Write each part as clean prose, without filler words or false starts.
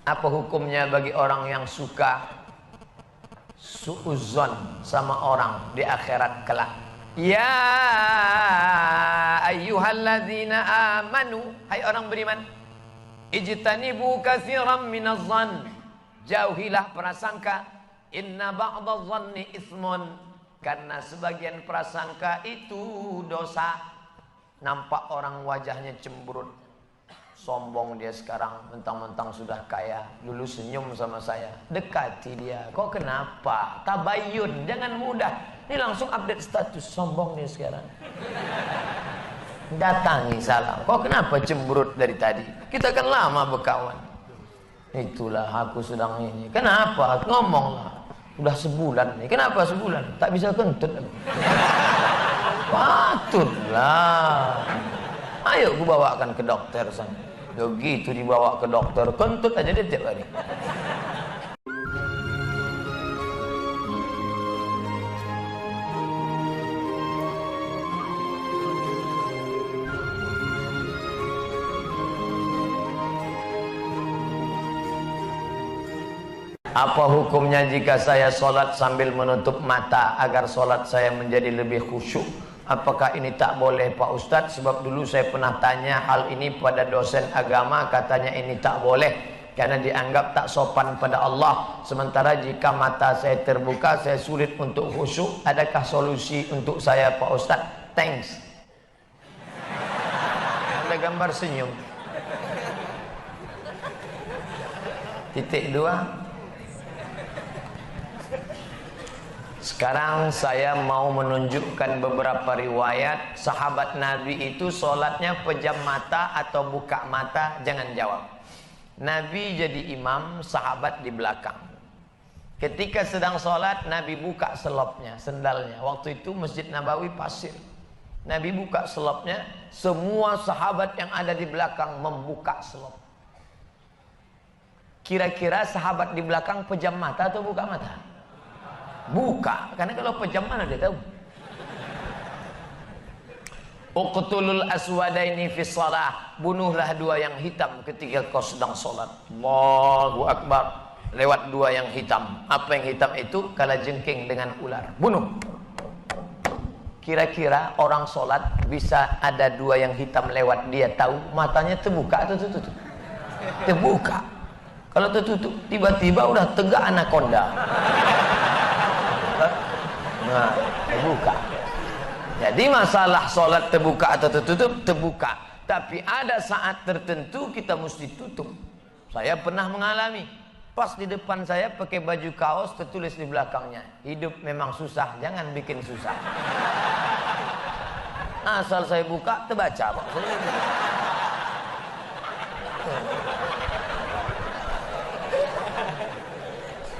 Apa hukumnya bagi orang yang suka suudzon sama orang di akhirat kelak? Ya ayyuhalladzina amanu, hai orang beriman, ijtanibu katsiran minadh-dhann, jauhilah prasangka, inna ba'dadh-dhanni itsmun, karena sebagian prasangka itu dosa. Nampak orang wajahnya cemberut, sombong dia sekarang, mentang-mentang sudah kaya, dulu senyum sama saya, dekati dia. Kok kenapa? Tabayyun, jangan mudah. Ini langsung update status, sombong dia sekarang. Datangi salam. Kok kenapa cemberut dari tadi? Kita kan lama berkawan. Itulah aku sedang ini. Kenapa? Ngomonglah. Udah sebulan nih. Kenapa sebulan? Tak bisa kentut. Patutlah. Ayo aku bawakan ke dokter sana. Begitu dibawa ke dokter, kentut aja dia tiap hari. Apa hukumnya jika saya sholat sambil menutup mata agar sholat saya menjadi lebih khusyuk? Apakah ini tak boleh Pak Ustadz? Sebab dulu saya pernah tanya hal ini pada dosen agama, katanya ini tak boleh karena dianggap tak sopan pada Allah. Sementara jika mata saya terbuka, saya sulit untuk khusyuk. Adakah solusi untuk saya Pak Ustadz? Thanks. Ada gambar senyum. Titik 2. Sekarang saya mau menunjukkan beberapa riwayat sahabat Nabi itu sholatnya pejam mata atau buka mata. Jangan jawab. Nabi jadi imam, sahabat di belakang. Ketika sedang sholat, Nabi buka selopnya, sendalnya. Waktu itu Masjid Nabawi pasir. Nabi buka selopnya, semua sahabat yang ada di belakang membuka selop. Kira-kira sahabat di belakang pejam mata atau buka mata? Buka, karena kalau pejam mana dia tahu. Uqtulul aswadaini fi shalah, bunuhlah dua yang hitam ketika kau sedang sholat. Allahu Akbar. Lewat dua yang hitam. Apa yang hitam itu? Kalajengking dengan ular. Bunuh. Kira-kira orang sholat bisa ada dua yang hitam lewat, dia tahu matanya terbuka atau tertutup? Terbuka. Kalau tertutup, tiba-tiba udah tegak anaconda. Nah, terbuka. Jadi masalah sholat terbuka atau tertutup, terbuka. Tapi ada saat tertentu kita mesti tutup. Saya pernah mengalami. Pas di depan saya pakai baju kaos, tertulis di belakangnya, hidup memang susah, jangan bikin susah. Asal saya buka, terbaca Pak.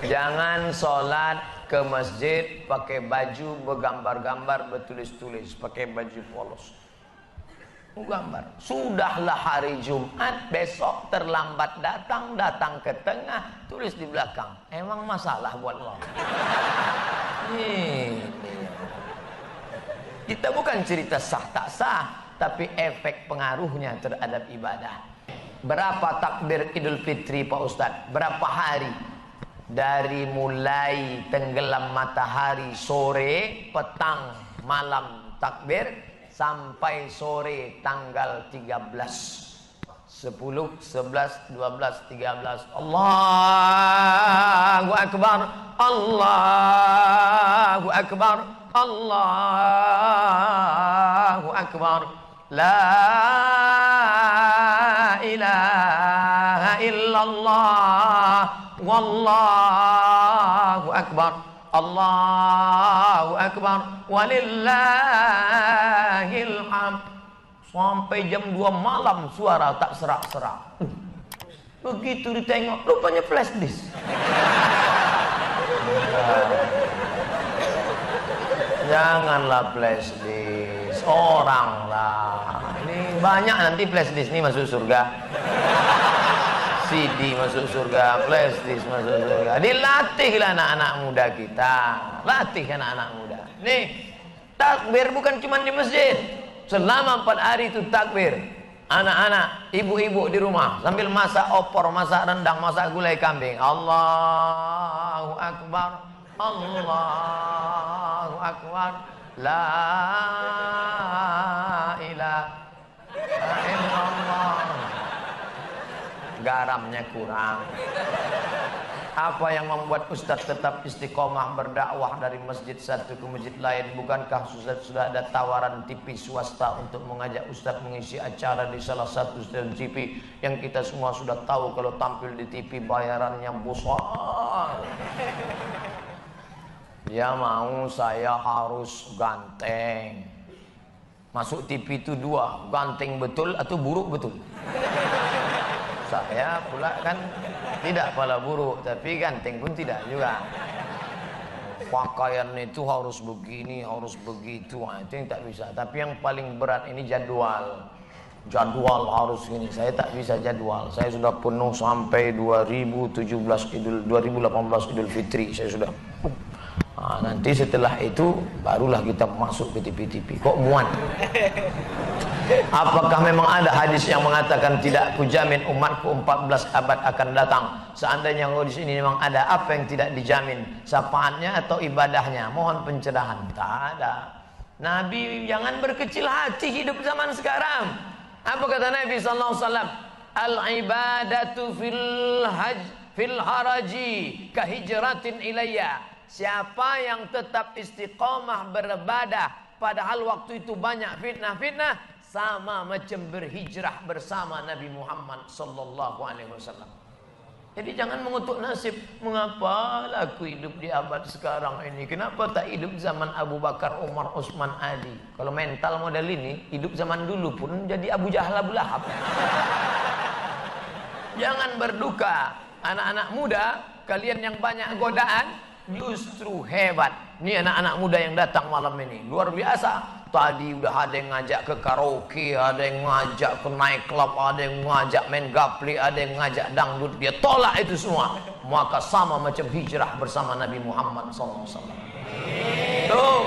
Jangan sholat ke masjid pakai baju bergambar-gambar, bertulis-tulis, pakai baju polos. Gambar. Sudahlah hari Jumat, besok terlambat datang, datang ke tengah, tulis di belakang. Emang masalah buat lo? Kita bukan cerita sah tak sah, tapi efek pengaruhnya terhadap ibadah. Berapa takbir Idul Fitri Pak Ustadz? Berapa hari? Dari mulai tenggelam matahari sore, petang, malam takbir, sampai sore tanggal 13, 10, 11, 12, 13. Allahu Akbar, Allahu Akbar, Allahu Akbar, la ilaha illallah, wallahu akbar, Allahu akbar, walillahil hamd. Sampai jam 2 malam suara tak serak-serak. Begitu ditengok, rupanya flash disk. Janganlah flash disk, orang lah. Ini banyak nanti flash disk ini masuk surga. CD masuk surga, flash disk masuk surga. Dilatihlah anak-anak muda kita. Latih anak-anak muda. Nih, takbir bukan cuma di masjid. Selama 4 hari itu takbir. Anak-anak, ibu-ibu di rumah sambil masak opor, masak rendang, masak gulai kambing. Allahu Akbar, Allahu Akbar, la ilaha illallah. Garamnya kurang. Apa yang membuat Ustadz tetap istiqomah berdakwah dari masjid satu ke masjid lain? Bukankah sudah ada tawaran TV swasta untuk mengajak Ustadz mengisi acara di salah satu stasiun TV yang kita semua sudah tahu kalau tampil di TV bayarannya besar? Dia mau saya harus ganteng. Masuk TV itu dua, ganteng betul atau buruk betul. Saya pula kan tidak pala buruk, tapi ganteng pun tidak juga. Pakaian itu harus begini, harus begitu, nah, itu yang tak bisa. Tapi yang paling berat ini jadwal. Jadwal harus ini. Saya tak bisa jadwal. Saya sudah penuh sampai 2018 Idul Fitri. Saya sudah. Nah, nanti setelah itu barulah kita masuk ke TV-TV. Kok muat? Apakah memang ada hadis yang mengatakan tidak kujamin umatku 14 abad akan datang? Seandainya di sini memang ada, apa yang tidak dijamin? Syafaatnya atau ibadahnya? Mohon pencerahan. Tak ada. Nabi jangan berkecil hati hidup zaman sekarang. Apa kata Nabi sallallahu alaihi wasallam? Al ibadatu fil haraji kahijratin ilayya. Siapa yang tetap istiqomah beribadah padahal waktu itu banyak fitnah-fitnah, sama macam berhijrah bersama Nabi Muhammad sallallahu alaihi wasallam. Jadi jangan mengutuk nasib. Mengapa aku hidup di abad sekarang ini? Kenapa tak hidup zaman Abu Bakar, Umar, Utsman, Ali? Kalau mental model ini, hidup zaman dulu pun jadi Abu Jahal, Abu Lahab. Jangan berduka. Anak-anak muda, kalian yang banyak godaan, justru hebat. Ini anak-anak muda yang datang malam ini luar biasa. Tadi udah ada yang ngajak ke karaoke, ada yang ngajak ke night club, ada yang ngajak main gapli, ada yang ngajak dangdut. Dia tolak itu semua. Maka sama macam hijrah bersama Nabi Muhammad SAW. Tuh,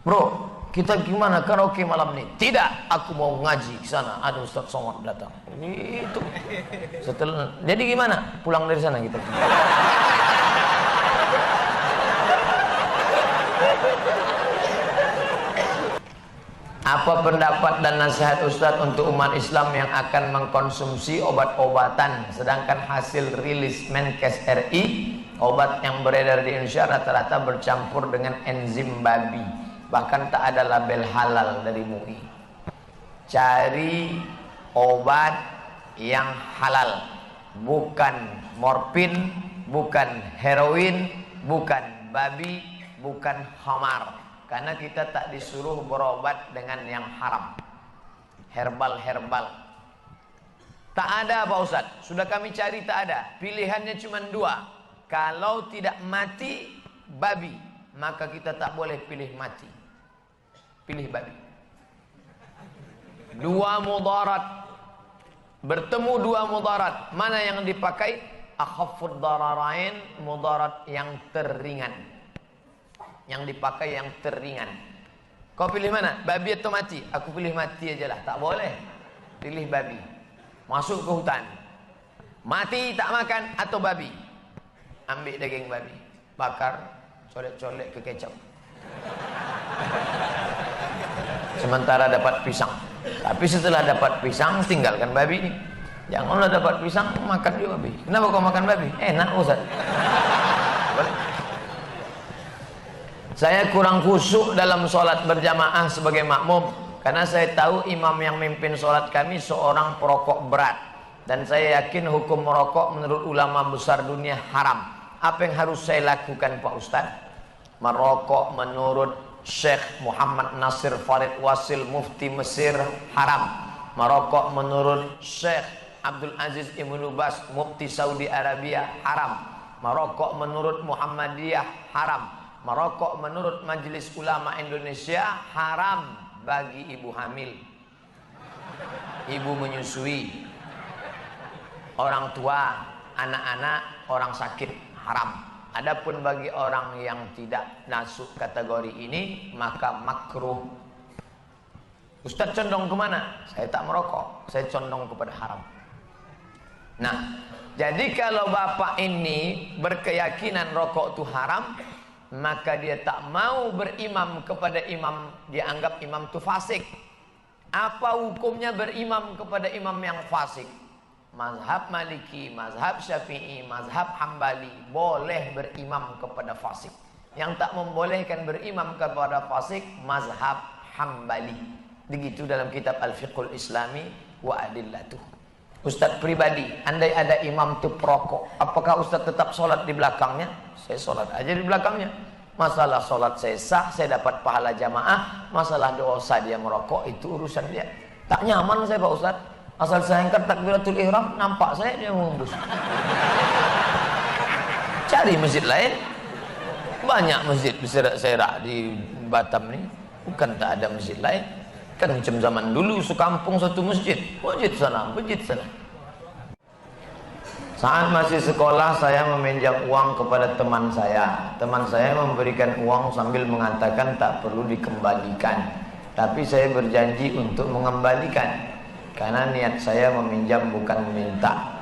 bro, kita gimana karaoke malam ini? Tidak, aku mau ngaji ke sana. Ada Ustaz Somad datang. Itu. Setelah, jadi gimana? Pulang dari sana kita. Apa pendapat dan nasihat Ustadz untuk umat Islam yang akan mengkonsumsi obat-obatan sedangkan hasil rilis Menkes RI obat yang beredar di Indonesia rata-rata bercampur dengan enzim babi, bahkan tak ada label halal dari MUI. Cari obat yang halal, bukan morfin, bukan heroin, bukan babi, bukan khamar. Karena kita tak disuruh berobat dengan yang haram. Herbal-herbal. Tak ada Pak Ustadz. Sudah kami cari tak ada. Pilihannya cuma dua. Kalau tidak mati babi, maka kita tak boleh pilih mati. Pilih babi. Dua mudarat. Bertemu dua mudarat. Mana yang dipakai? Akhaffud dararain, mudarat yang teringan. Yang dipakai yang teringan. Kau pilih mana? Babi atau mati? Aku pilih mati aja lah. Tak boleh. Pilih babi. Masuk ke hutan. Mati tak makan atau babi? Ambil daging babi. Bakar. Colek-colek ke kecap. Sementara dapat pisang. Tapi setelah dapat pisang, tinggalkan babi ini. Janganlah dapat pisang, makan juga babi. Kenapa kau makan babi? Enak Ustaz. Boleh. Saya kurang khusyuk dalam sholat berjamaah sebagai makmum karena saya tahu imam yang mimpin sholat kami seorang perokok berat, dan saya yakin hukum merokok menurut ulama besar dunia haram. Apa yang harus saya lakukan Pak Ustadz? Merokok menurut Syekh Muhammad Nasir Farid Wasil Mufti Mesir haram. Merokok menurut Syekh Abdul Aziz Ibnu Baz Mufti Saudi Arabia haram. Merokok menurut Muhammadiyah haram. Merokok menurut Majelis Ulama Indonesia haram bagi ibu hamil, ibu menyusui, orang tua, anak-anak, orang sakit haram. Adapun bagi orang yang tidak masuk kategori ini maka makruh. Ustaz condong kemana? Saya tak merokok, saya condong kepada haram. Nah, jadi kalau bapak ini berkeyakinan rokok itu haram, maka dia tak mau berimam kepada imam, dia anggap imam itu fasik. Apa hukumnya berimam kepada imam yang fasik? Mazhab Maliki, mazhab Syafi'i, mazhab Hambali boleh berimam kepada fasik. Yang tak membolehkan berimam kepada fasik, mazhab Hambali. Begitu dalam kitab Al-Fiqhul Islami wa Adillatuh. Ustaz pribadi, andai ada imam itu perokok, apakah Ustaz tetap sholat di belakangnya? Saya sholat aja di belakangnya. Masalah sholat saya sah, saya dapat pahala jamaah. Masalah dosa dia merokok, itu urusan dia. Tak nyaman saya Pak Ustaz. Asal saya angkat takbiratul ihram, nampak saya dia menghembus. Cari masjid lain. Banyak masjid berserak-serak di Batam nih. Bukan tak ada masjid lain. Kan macam zaman dulu sekampung satu masjid. Masjid sana, masjid sana. Saat masih sekolah saya meminjam uang kepada teman saya. Teman saya memberikan uang sambil mengatakan tak perlu dikembalikan. Tapi saya berjanji untuk mengembalikan. Karena niat saya meminjam bukan meminta.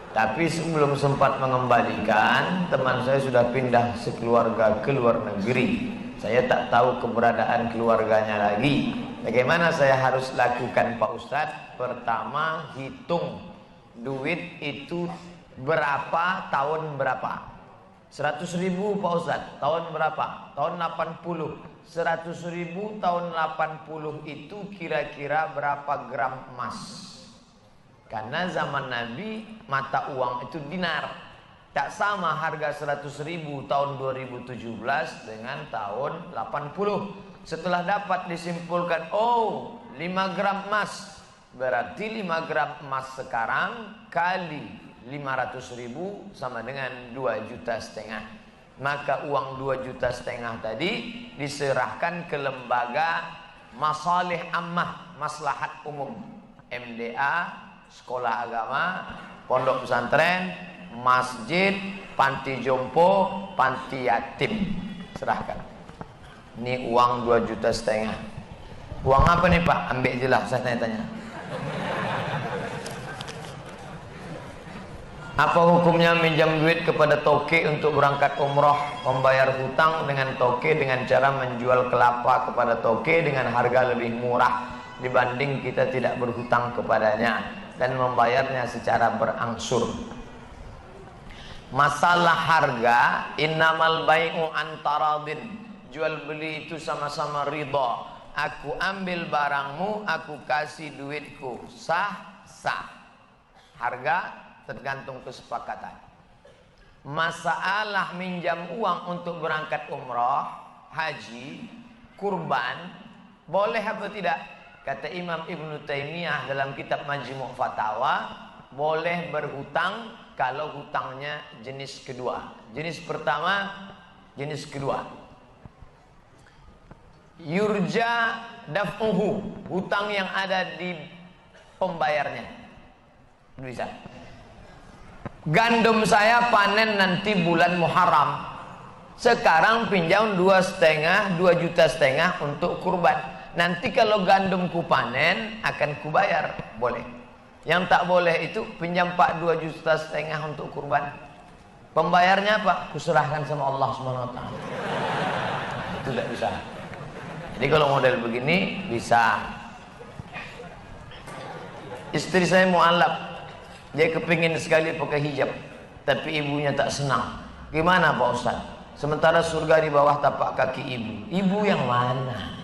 Tapi sebelum sempat mengembalikan, teman saya sudah pindah sekeluarga ke luar negeri. Saya tak tahu keberadaan keluarganya lagi. Bagaimana saya harus lakukan Pak Ustadz? Pertama, hitung duit itu berapa, tahun berapa. 100.000 Pak Ustadz, tahun berapa? Tahun 80. 100.000 tahun 80 itu kira-kira berapa gram emas? Karena zaman Nabi mata uang itu dinar. Tak sama harga 100.000 tahun 2017 dengan tahun 80. Setelah dapat disimpulkan, oh 5 gram emas, berarti 5 gram emas sekarang kali 500.000 sama dengan 2,5 juta. Maka uang 2,5 juta tadi diserahkan ke lembaga masalih ammah, maslahat umum, MDA, sekolah agama, pondok pesantren, masjid, panti jompo, panti yatim. Serahkan. Ini uang 2,5 juta. Uang apa nih Pak? Ambil jelas, saya tanya-tanya. Apa hukumnya minjam duit kepada toke untuk berangkat umroh, membayar hutang dengan toke dengan cara menjual kelapa kepada toke dengan harga lebih murah dibanding kita tidak berhutang kepadanya dan membayarnya secara berangsur? Masalah harga, innamal bai'u antaradin. Jual beli itu sama-sama ridha. Aku ambil barangmu, aku kasih duitku. Sah, sah. Harga tergantung kesepakatan. Masalah minjam uang untuk berangkat umrah, haji, kurban, boleh apa tidak? Kata Imam Ibn Taimiyah dalam kitab Majmu' Fatawa, boleh berhutang kalau hutangnya jenis kedua. Jenis pertama, jenis kedua. Yurja daf'uhu, hutang yang ada di pembayarnya. Bisa. Gandum saya panen nanti bulan Muharram. Sekarang pinjam 2,5, 2,5 juta untuk kurban. Nanti kalau gandumku panen akan kubayar, boleh. Yang tak boleh itu pinjam Pak 2,5 juta untuk kurban. Pembayarnya apa? Kuserahkan sama Allah SWT. Itu tidak bisa. Jadi kalau model begini bisa. Istri saya mu'alaf, dia kepingin sekali pakai hijab, tapi ibunya tak senang. Gimana Pak Ustaz? Sementara surga di bawah tapak kaki ibu. Ibu yang mana?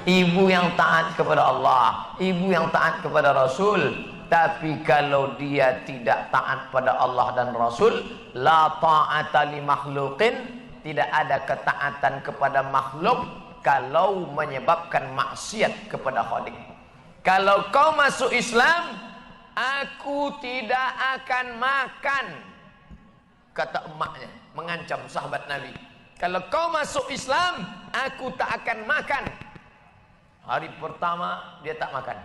Ibu yang taat kepada Allah, ibu yang taat kepada Rasul. Tapi kalau dia tidak taat pada Allah dan Rasul, la ta'ata li makhluqin, tidak ada ketaatan kepada makhluk kalau menyebabkan maksiat kepada Khalik. Kalau kau masuk Islam, aku tidak akan makan, kata emaknya, mengancam sahabat Nabi. Kalau kau masuk Islam, aku tak akan makan. Hari pertama dia tak makan,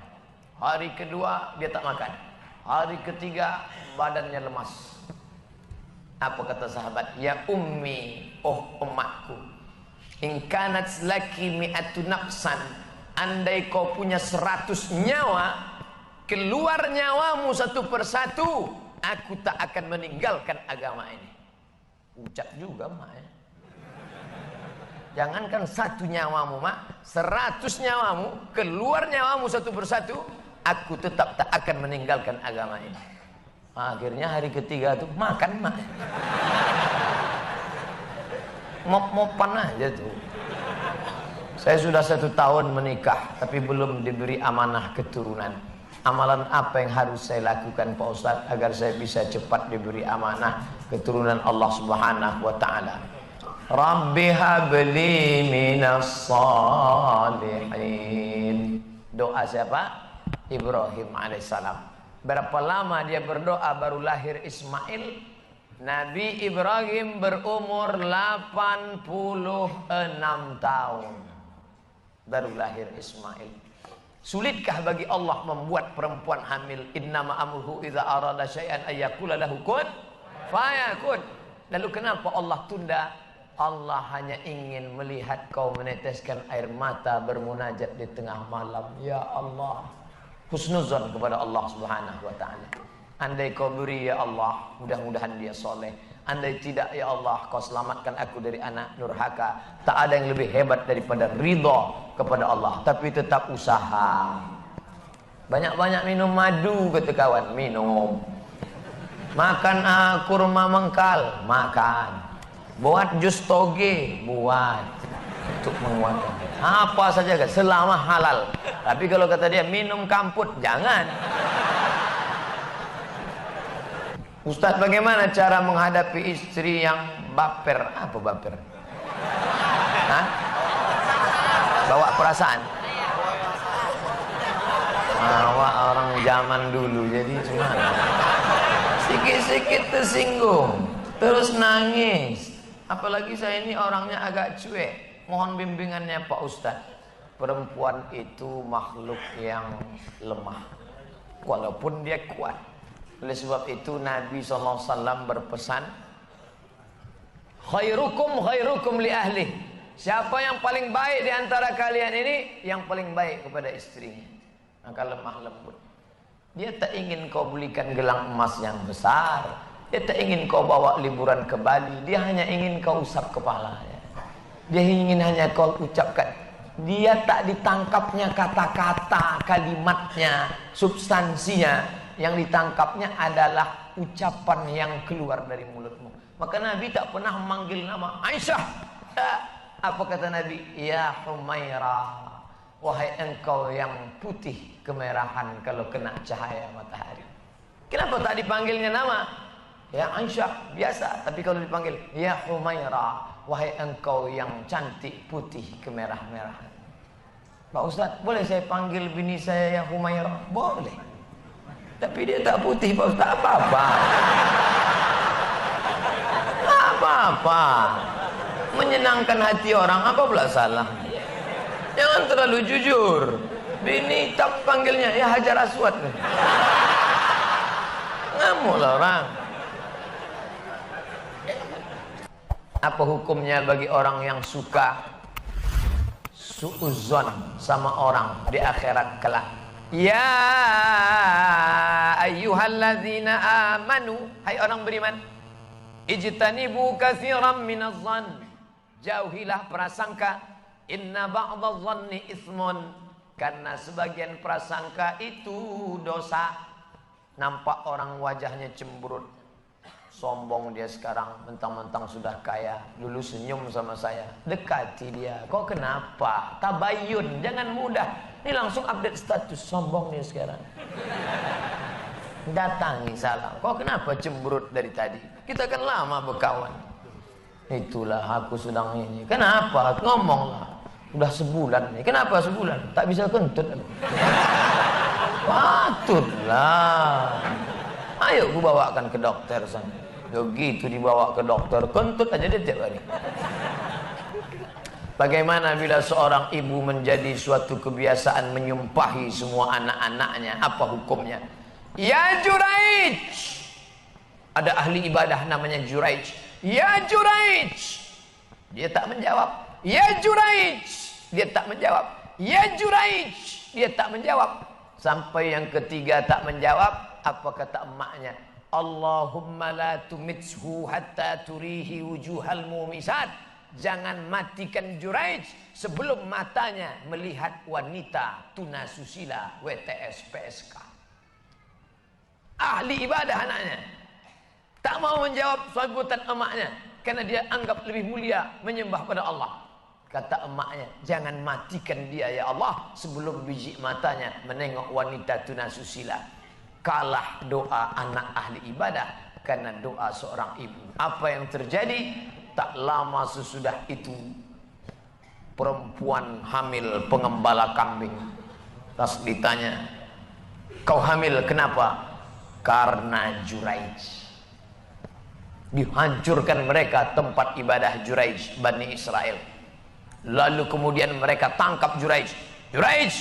hari kedua dia tak makan, hari ketiga badannya lemas. Apa kata sahabat? Ya ummi, oh emakku, in kanat laki mi'atu nafsan, andai kau punya 100 nyawa, keluar nyawamu satu persatu, aku tak akan meninggalkan agama ini. Ucap juga mak ya. Jangankan 1 nyawamu mak, 100 nyawamu, keluar nyawamu satu persatu, aku tetap tak akan meninggalkan agama ini. Akhirnya hari ketiga tuh makan mak. Mop-mopan aja tuh. Saya sudah 1 tahun menikah, tapi belum diberi amanah keturunan. Amalan apa yang harus saya lakukan Pak Ustadz agar saya bisa cepat diberi amanah keturunan Allah Subhanahu wa taala? Rabbi habli minas salihin. Doa siapa? Ibrahim alaihissalam. Berapa lama dia berdoa baru lahir Ismail? Nabi Ibrahim berumur 86 tahun baru lahir Ismail. Sulitkah bagi Allah membuat perempuan hamil? Innama amruhu idza arada syai'an ayyaqula lahu kun fayakun. Lalu kenapa Allah tunda? Allah hanya ingin melihat kau meneteskan air mata bermunajat di tengah malam. Ya Allah, husnuzon kepada Allah Subhanahu wa taala. Andai kau beri ya Allah, mudah-mudahan dia soleh. Andai tidak ya Allah, kau selamatkan aku dari anak nurhaka. Tak ada yang lebih hebat daripada ridha kepada Allah. Tapi tetap usaha. Banyak-banyak minum madu kata kawan, minum. Makan kurma mengkal, makan. Buat jus toge, buat. Untuk menguatkan. Apa saja kan, selama halal. Tapi kalau kata dia minum kamput, jangan. Ustadz, bagaimana cara menghadapi istri yang baper? Apa baper? Hah? Bawa perasaan? Wah, orang zaman dulu jadi cuma sikit-sikit tersinggung, terus nangis. Apalagi saya ini orangnya agak cuek. Mohon bimbingannya Pak Ustadz. Perempuan itu makhluk yang lemah, walaupun dia kuat. Oleh sebab itu Nabi SAW berpesan, khairukum khairukum li ahli. Siapa yang paling baik di antara kalian ini? Yang paling baik kepada istrinya. Maka lemah lembut. Dia tak ingin kau belikan gelang emas yang besar. Dia tak ingin kau bawa liburan ke Bali. Dia hanya ingin kau usap kepalanya. Dia ingin hanya kau ucapkan. Dia tak ditangkapnya kata-kata, kalimatnya, substansinya. Yang ditangkapnya adalah ucapan yang keluar dari mulutmu. Maka Nabi tak pernah memanggil nama Aisyah. Apa kata Nabi? Ya Humairah, wahai engkau yang putih kemerahan kalau kena cahaya matahari. Kenapa tak dipanggilnya nama? Ya Aisyah, biasa. Tapi kalau dipanggil Ya Humairah, wahai engkau yang cantik putih kemerah-merahan. Pak Ustadz, boleh saya panggil bini saya Ya Humairah? Boleh. Tapi dia tak putih Pak Ustaz, apa-apa. Apa-apa. Menyenangkan hati orang, apa pula salah? Jangan terlalu jujur. Bini tak panggilnya Ya Hajar Aswad. Ngamuklah orang. Apa hukumnya bagi orang yang suka suudzon sama orang di akhirat kelak? Ya ayyuhalladzina amanu, hai orang beriman, ijtanibu katsiran minadh-dhann, jauhilah prasangka, inna ba'dadh-dhanni itsmun, karena sebagian prasangka itu dosa. Nampak orang wajahnya cemberut, sombong dia sekarang, mentang-mentang sudah kaya, dulu senyum sama saya, dekati dia. Kok kenapa? Tabayun, jangan mudah. Ini langsung update status, sombong dia sekarang. Datangi salam. Kok kenapa cemberut dari tadi? Kita kan lama berkawan. Itulah aku sedang ini. Kenapa? Ngomonglah. Udah sebulan nih. Kenapa sebulan? Tak bisa kentut aku. Patutlah. Ayo ku bawakan ke dokter sana. Begitu dibawa ke dokter, kentut aja dia tiap hari. Bagaimana bila seorang ibu menjadi suatu kebiasaan menyumpahi semua anak-anaknya? Apa hukumnya? Ya Juraij. Ada ahli ibadah namanya Juraij. Ya Juraij. Dia tak menjawab. Ya Juraij. Dia tak menjawab. Ya Juraij. Dia tak menjawab. Sampai yang ketiga tak menjawab. Apa kata emaknya? Allahumma la tumitshu hatta turihi wujuhal mumisat. Jangan matikan Juraij sebelum matanya melihat wanita tunasusila WTS PSK. Ahli ibadah anaknya. Tak mau menjawab sambutan emaknya. Karena dia anggap lebih mulia menyembah pada Allah. Kata emaknya, jangan matikan dia ya Allah sebelum biji matanya menengok wanita tunasusila. Kalah doa anak ahli ibadah karena doa seorang ibu. Apa yang terjadi? Tak lama sesudah itu perempuan hamil pengembala kambing. Tas ditanya, kau hamil kenapa? Karena Juraij. Dihancurkan mereka tempat ibadah Juraij Bani Israel. Lalu kemudian mereka tangkap Juraij. Juraij,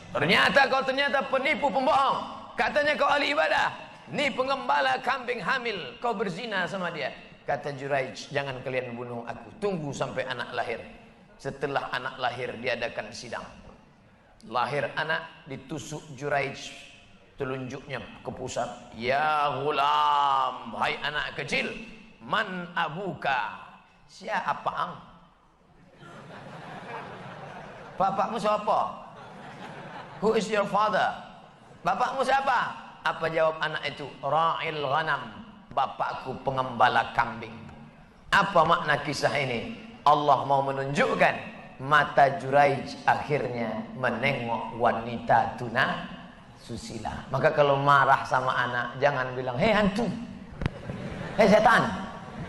ternyata kau penipu pembohong. Katanya kau ahli ibadah. Ini pengembala kambing hamil. Kau berzina sama dia. Kata Juraij, jangan kalian bunuh aku. Tunggu sampai anak lahir. Setelah anak lahir diadakan sidang. Lahir anak, ditusuk Juraij. Telunjuknya ke pusat. Ya ghulam, hai anak kecil. Man abuka? Siapa ang? Bapakmu siapa? Who is your father? Bapakmu siapa? Apa jawab anak itu? Ra'il ghanam. Bapakku pengembala kambing. Apa makna kisah ini? Allah mau menunjukkan mata Juraij akhirnya menengok wanita tuna susila. Maka kalau marah sama anak, jangan bilang, hei hantu, hei setan.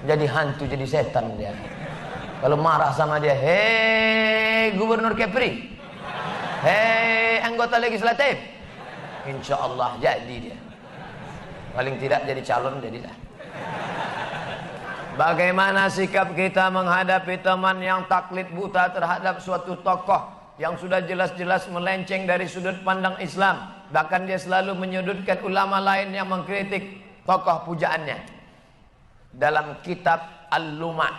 Jadi hantu, jadi setan dia. Kalau marah sama dia, hei Gubernur Kepri, hei anggota legislatif, insya Allah jadi dia. Paling tidak jadi calon, jadilah. Bagaimana sikap kita menghadapi teman yang taklid buta terhadap suatu tokoh yang sudah jelas-jelas melenceng dari sudut pandang Islam. Bahkan dia selalu menyudutkan ulama lain yang mengkritik tokoh pujaannya. Dalam kitab Al-Luma'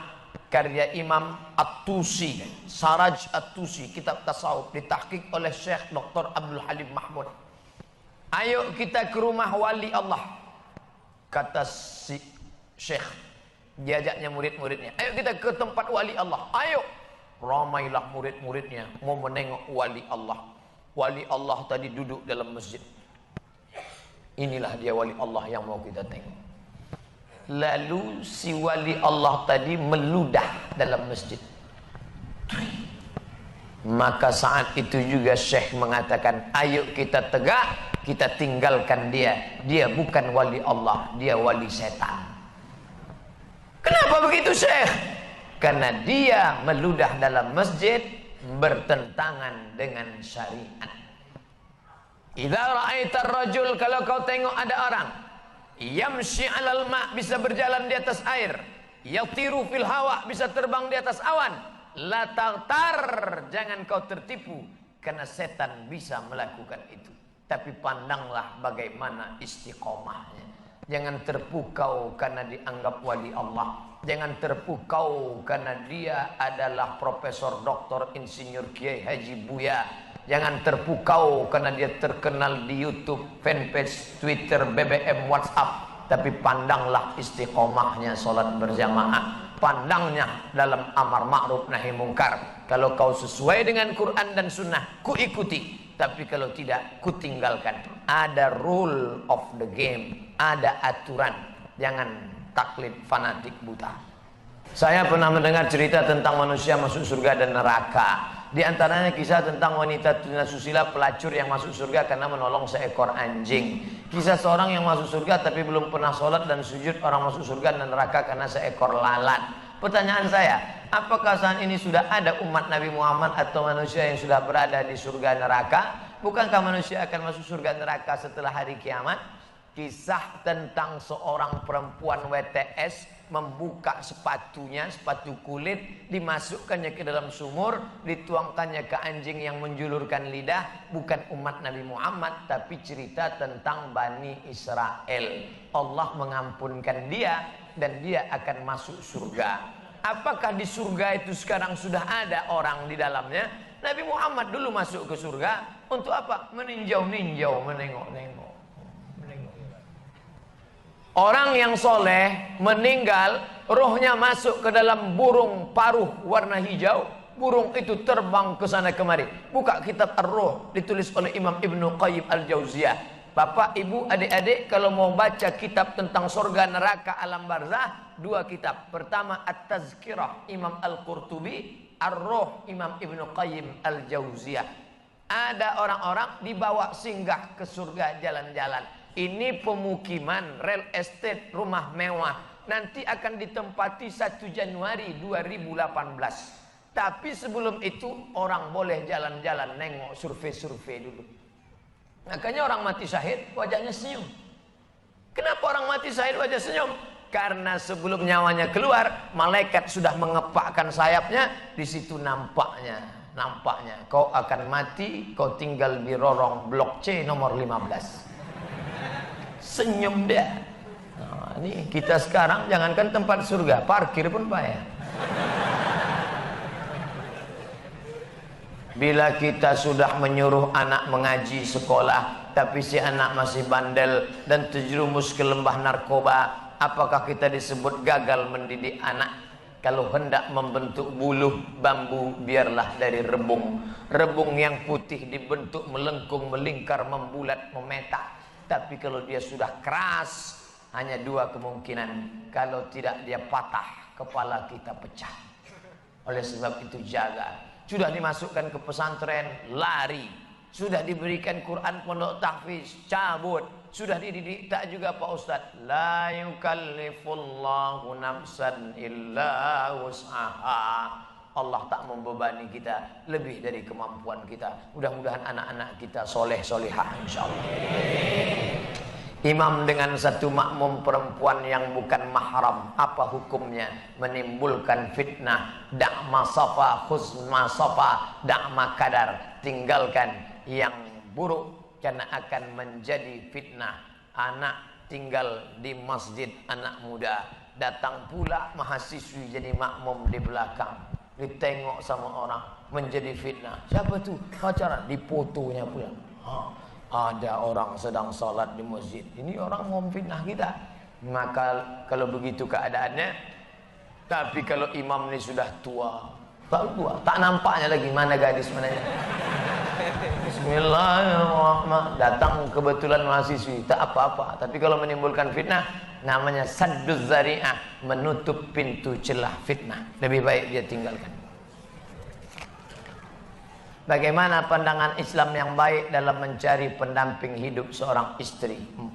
karya Imam At-Tusi, Saraj At-Tusi, kitab tasawuf ditahqiq oleh Syekh Dr. Abdul Halim Mahmud. Ayo kita ke rumah wali Allah. Kata si Syekh, diajaknya murid-muridnya, ayo kita ke tempat wali Allah. Ayo. Ramailah murid-muridnya mau menengok wali Allah. Wali Allah tadi duduk dalam masjid. Inilah dia wali Allah yang mau kita tengok. Lalu si wali Allah tadi meludah dalam masjid. Maka saat itu juga Syekh mengatakan, ayo kita tegak, kita tinggalkan dia. Dia bukan wali Allah, dia wali setan. Kenapa begitu Syekh? Karena dia meludah dalam masjid bertentangan dengan syariat. Idza ra'aitar rajul, kalau kau tengok ada orang yamshi 'alal ma', bisa berjalan di atas air, yatiru fil hawa, bisa terbang di atas awan, la taghtar, jangan kau tertipu karena setan bisa melakukan itu. Tapi pandanglah bagaimana istiqomahnya. Jangan terpukau karena dianggap wali Allah. Jangan terpukau karena dia adalah profesor, doktor, insinyur, kiai, haji, buya. Jangan terpukau karena dia terkenal di YouTube, fanpage, Twitter, BBM, WhatsApp. Tapi pandanglah istiqomahnya sholat berjamaah. Pandangnya dalam amar ma'ruf nahi mungkar. Kalau kau sesuai dengan Quran dan Sunnah, ku ikuti. Tapi kalau tidak, ku tinggalkan. Ada rule of the game, ada aturan. Jangan taklid fanatik buta. Saya pernah mendengar cerita tentang manusia masuk surga dan neraka. Di antaranya kisah tentang wanita tunasusila pelacur yang masuk surga karena menolong seekor anjing. Kisah seorang yang masuk surga tapi belum pernah sholat dan sujud, orang masuk surga dan neraka karena seekor lalat. Pertanyaan saya, apakah saat ini sudah ada umat Nabi Muhammad atau manusia yang sudah berada di surga neraka? Bukankah manusia akan masuk surga neraka setelah hari kiamat? Kisah tentang seorang perempuan WTS membuka sepatunya, sepatu kulit, dimasukkannya ke dalam sumur, dituangkannya ke anjing yang menjulurkan lidah. Bukan umat Nabi Muhammad, tapi cerita tentang Bani Israel. Allah mengampunkan dia dan dia akan masuk surga. Apakah di surga itu sekarang sudah ada orang di dalamnya? Nabi Muhammad dulu masuk ke surga untuk apa? Meninjau-ninjau, menengok-nengok. Orang yang soleh meninggal, rohnya masuk ke dalam burung paruh warna hijau. Burung itu terbang ke sana kemari. Buka kitab Ar-Ruh, ditulis oleh Imam Ibnu Qayyim Al-Jauziyah. Bapak, ibu, adik-adik, kalau mau baca kitab tentang surga, neraka, alam barzah, 2 kitab. Pertama At-Tazkirah Imam Al-Qurtubi, Ar-Ruh Imam Ibnu Qayyim Al-Jauziyah. Ada orang-orang dibawa singgah ke surga jalan-jalan. Ini pemukiman, real estate, rumah mewah. Nanti akan ditempati 1 Januari 2018. Tapi sebelum itu orang boleh jalan-jalan, nengok, survei-survei dulu. Makanya orang mati syahid wajahnya senyum. Kenapa orang mati syahid wajah senyum? Karena sebelum nyawanya keluar, malaikat sudah mengepakkan sayapnya. Di situ nampaknya kau akan mati, kau tinggal di lorong blok C nomor 15. Senyum dia. Nah, ini kita sekarang jangankan tempat surga, parkir pun payah. Bila kita sudah menyuruh anak mengaji sekolah, tapi si anak masih bandel dan terjerumus ke lembah narkoba, apakah kita disebut gagal mendidik anak? Kalau hendak membentuk buluh bambu, biarlah dari rebung. Rebung yang putih dibentuk melengkung, melingkar, membulat, memetak. Tapi kalau dia sudah keras, hanya 2 kemungkinan. Kalau tidak dia patah, kepala kita pecah. Oleh sebab itu jaga. Sudah dimasukkan ke pesantren, lari. Sudah diberikan Quran pondok tahfiz, cabut. Sudah dididik tak juga Pak Ustadz. La yukallifullahu nafsan illa wus'aha. Allah tak membebani kita lebih dari kemampuan kita. Mudah-mudahan anak-anak kita soleh solehah insyaallah. Imam dengan satu makmum perempuan yang bukan mahram, apa hukumnya? Menimbulkan fitnah. Da'ma safa khuzma safa, da'ma kadar. Tinggalkan yang buruk karena akan menjadi fitnah. Anak tinggal di masjid, anak muda datang pula mahasiswi jadi makmum di belakang, ditengok sama orang, menjadi fitnah. Siapa tu? Pacaran, dipotonya pula. Ada orang sedang salat di masjid, ini orang mau fitnah kita. Maka kalau begitu keadaannya. Tapi kalau imam ini sudah tua, tak nampaknya lagi mana gadis mananya. Bismillahirrahmanirrahim. Datang kebetulan mahasiswi, tak apa-apa. Tapi kalau menimbulkan fitnah, namanya sadduz zari'ah, menutup pintu celah fitnah. Lebih baik dia tinggalkan. Bagaimana pandangan Islam yang baik dalam mencari pendamping hidup seorang istri? 4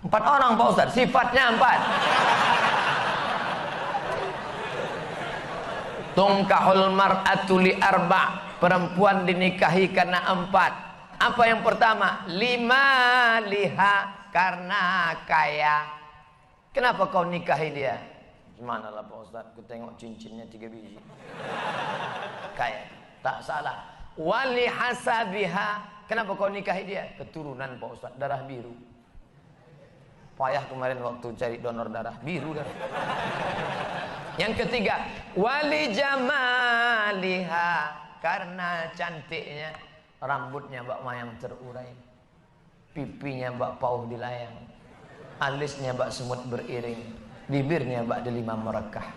orang Pak Ustaz, sifatnya 4. Tungkahul mar'atu li arba', perempuan dinikahi karena 4. Apa yang pertama? 5 liha, karena kaya. Kenapa kau nikahi dia? Gimana lah Pak Ustaz, aku tengok cincinnya 3 biji. Kaya. Tak salah. Wali hasabiha, kenapa kau nikahi dia? Keturunan Pak Ustaz, darah biru. Payah kemarin waktu cari donor darah, biru darah. Yang ketiga, wali jamaliha, karena cantiknya. Rambutnya bak mayang terurai, pipinya bak pauh dilayang, alisnya bak semut beriring, bibirnya bak delima merekah.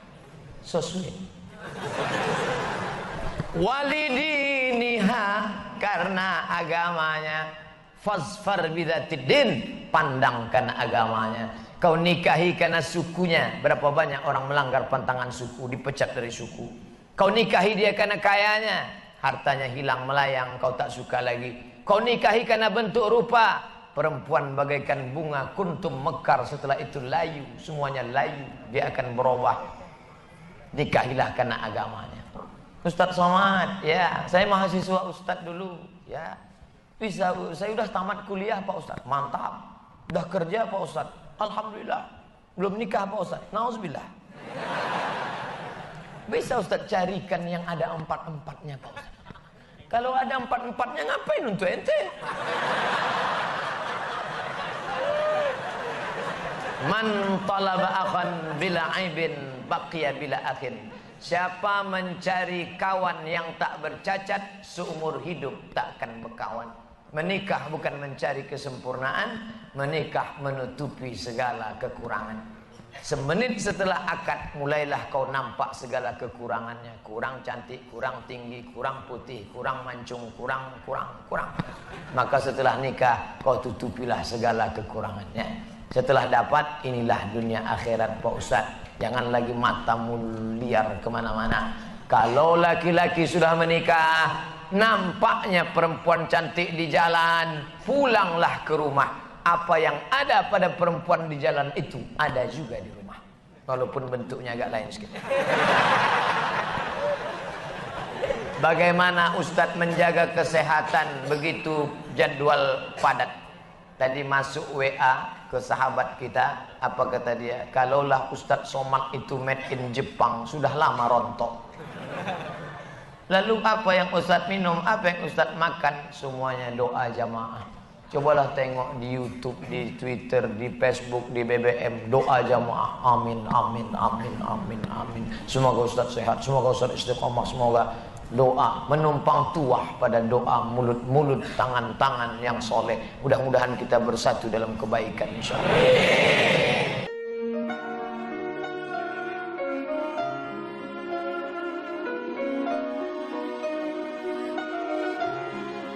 So sweet. Walidiniha, karena agamanya. Fasfar bidzatiddin, pandang karena agamanya. Kau nikahi karena sukunya. Berapa banyak orang melanggar pantangan suku, dipecat dari suku. Kau nikahi dia karena kayanya, hartanya hilang melayang, kau tak suka lagi. Kau nikahi karena bentuk rupa. Perempuan bagaikan bunga kuntum mekar, setelah itu layu, semuanya layu, dia akan berubah. Nikahilah karena agamanya. Ustadz Somad, ya, saya mahasiswa Ustadz dulu, ya. Bisa, saya udah tamat kuliah Pak Ustadz, mantap. Udah kerja Pak Ustadz, alhamdulillah. Belum nikah Pak Ustadz, nauzubillah. Bisa Ustadz carikan yang ada 4-4-nya Pak Ustadz. Kalau ada 4-4-nya ngapain untuk ente? Man talaba akhan bila aibin baqiya bila akhin. Siapa mencari kawan yang tak bercacat, seumur hidup tak akan berkawan. Menikah bukan mencari kesempurnaan, menikah menutupi segala kekurangan. Semenit setelah akad, mulailah kau nampak segala kekurangannya. Kurang cantik, kurang tinggi, kurang putih, kurang mancung, kurang. Maka setelah nikah, kau tutupilah segala kekurangannya. Setelah dapat, inilah dunia akhirat Pak Ustaz. Jangan lagi matamu liar kemana-mana. Kalau laki-laki sudah menikah, nampaknya perempuan cantik di jalan, pulanglah ke rumah. Apa yang ada pada perempuan di jalan itu ada juga di rumah, walaupun bentuknya agak lain sedikit. Bagaimana Ustadz menjaga kesehatan begitu jadwal padat? Tadi masuk WA ke sahabat kita, apa kata dia? Kalaulah Ustadz Somad itu made in Jepang, sudah lama rontok. Lalu apa yang Ustadz minum, apa yang Ustadz makan? Semuanya doa jamaah. Cobalah tengok di YouTube, di Twitter, di Facebook, di BBM, doa jamaah. Amin, amin, amin, amin, amin. Semoga Ustadz sehat, semoga Ustadz istiqomah, semoga doa menumpang tuah pada doa, mulut-mulut, tangan-tangan yang soleh. Mudah-mudahan kita bersatu dalam kebaikan insyaallah.